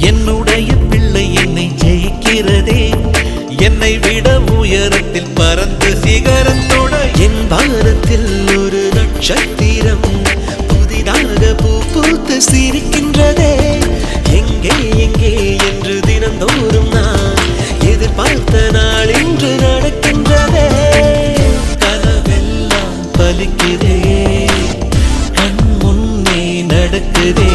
என்னுடைய பிள்ளை என்னை ஜெயிக்கிறதே, என்னை விட உயரத்தில் பறந்து சிகரத்தோட என் வானத்தில் ஒரு நட்சத்திரம் புதிதாக பூ பூத்து சிரிக்கின்றதே. எங்கே எங்கே என்று தினந்தோறும் நான் எதிர்பார்த்த நாள் இன்று நடக்கின்றதே. கனவெல்லாம் பலிக்குதே, கண் முன்னே நடக்குதே.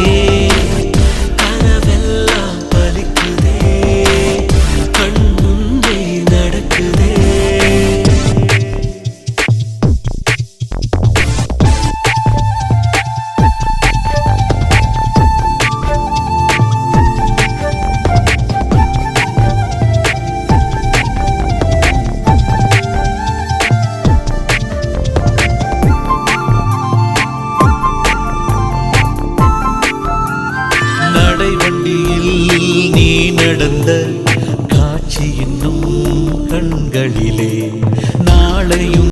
நடைவண்டியில் நீ நடந்த காட்சி இன்னும் கண்களிலே நாளையும்